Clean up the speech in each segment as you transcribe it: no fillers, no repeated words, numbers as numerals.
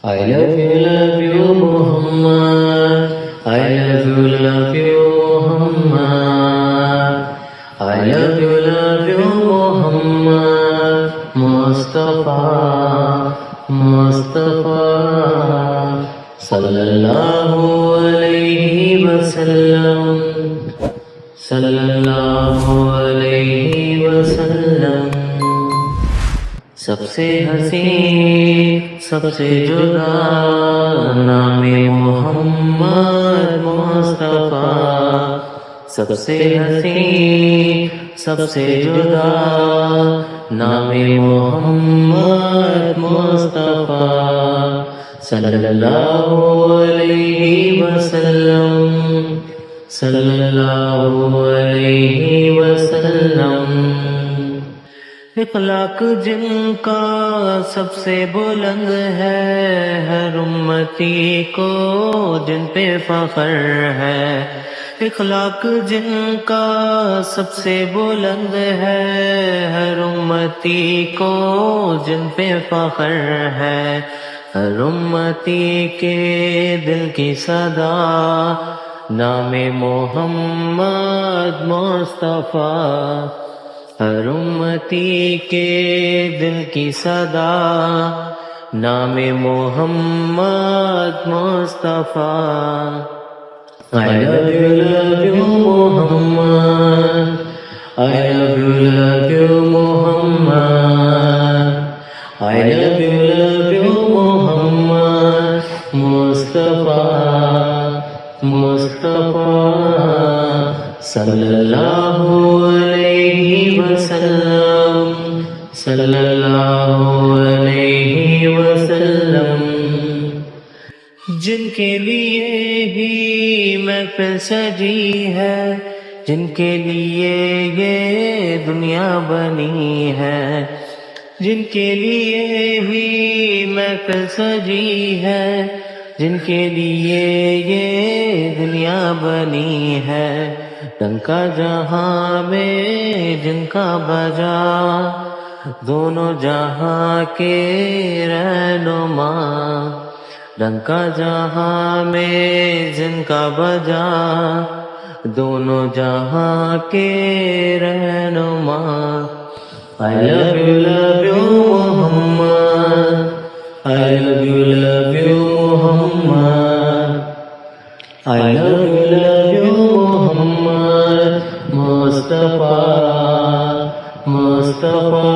love you, Muhammad. Love you, Muhammad. Love you, Muhammad. Mustafa, Mustafa, sallallahu alayhi wasallam, sallallahu alayhi wasallam. सबसे हसी सबसे जुदा नामे मोहम्मद मुस्तफा। सबसे हसी सबसे जुदा नामे मोहम्मद मुस्तफा सल्लल्लाहु अलैहि वसल्लम, सल्लल्लाहु अलैहि वसल्लम। इखलाक जिनका सबसे बुलंद है, हर उम्मती को जिन पे फख्र है। इखलाक जिनका सबसे बुलंद है, हर उम्मती को जिन पे फख्र है। हर उम्मती के दिल की सदा नामे मोहम्मद मुस्तफा। हर उम्मती के दिल की सदा नामे Mohammad Mustafa. I love you Muhammad. I love you Muhammad. I love you Muhammad. Mustafa, Mustafa, sallallahu alayhi wasallam, sallallahu alayhi wasallam। जिनके लिए ही महफिल सजी है, जिनके लिए ये दुनिया बनी है। जिनके लिए ही महफिल सजी है, जिनके लिए ये दुनिया बनी है। डंका जहां में जिनका बजा, दोनों जहां के रहनुमा। डंका जहां में जिनका बजा, दोनों जहां के रहनुमा। I love you Muhammad. I love you Muhammad. I love you Muhammad. Mustafa, Mustafa,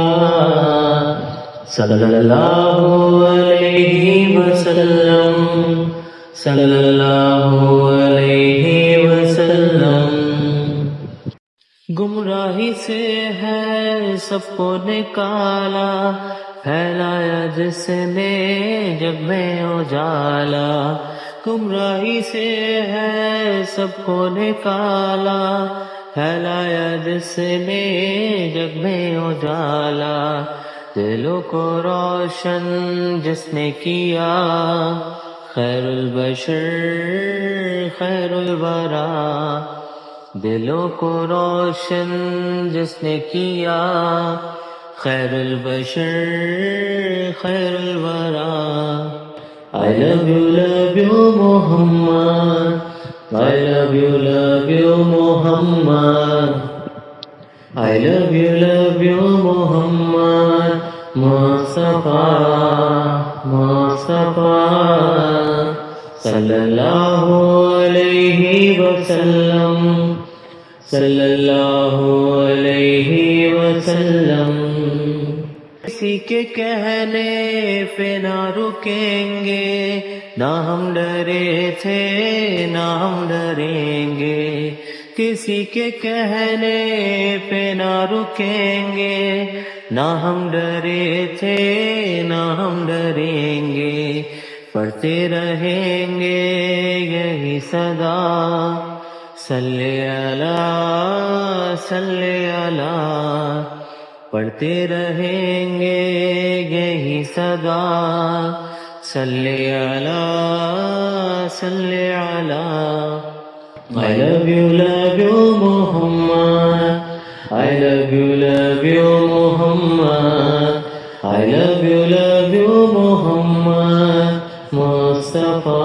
sallallahu alayhi wasallam, sallallahu alayhi wasallam। गुमराही से है सबको निकाला, फैलाया जिसने जग में उजाला। गुमराही से है सबको निकाला, फैलाया जिसने जग में उजाला। दिलों को रोशन जिसने किया, खैरुल बशर खैरुल वरा। दिलों को रोशन जिसने किया, खैरुल बशर खैरुल वरा। I love you Muhammad. I love you Muhammad. I love you Muhammad. Mustafa, Mustafa, sallallahu alayhi wasallam, sallallahu alayhi wasallam। किसी के कहने पे ना रुकेंगे, ना हम डरे थे ना हम डरेंगे। किसी के कहने पे ना रुकेंगे, ना हम डरे थे ना हम डरेंगे। पढ़ते रहेंगे यही सदा, सल्ले अला सल्ले अला। पढ़ते रहेंगे यही सदा, सल्ले अला सल्ले अला। I love you Muhammad. I love you Muhammad. I love you Muhammad. Mustafa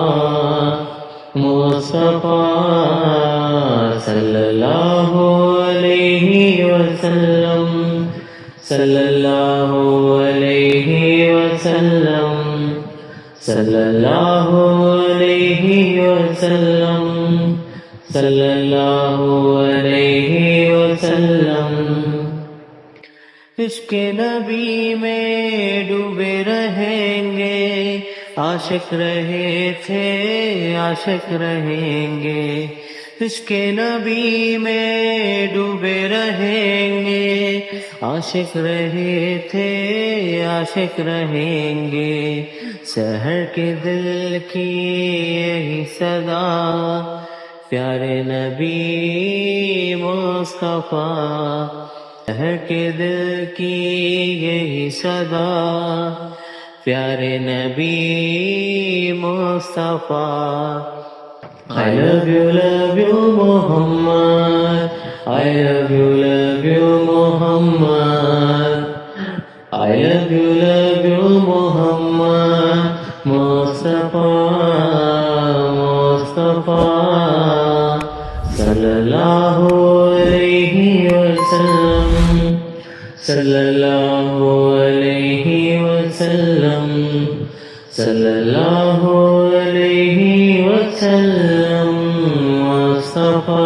Mustafa सल्लल्लाहु अलैहि वसल्लम सल्लल्लाहु अलैहि वसल्लम सल्लल्लाहु अलैहि वसल्लम सल्लल्लाहु अलैहि वसल्लम। इश्क़ नबी में डूबे रहेंगे, आशिक रहे थे आशिक रहेंगे। इश्क़ नबी में डूबे रहेंगे, आशिक रहे थे आशिक रहेंगे। सहर के दिल की यही सदा, प्यारे नबी मुस्तफा। सहर के दिल की यही सदा, प्यारे नबी Mustafa. I love you Muhammad, I love you Muhammad, I love you Muhammad Mustafa Mustafa sallallahu alayhi wasallam sallallahu alayhi wasallam sallallahu alayhi wasallam Mustafa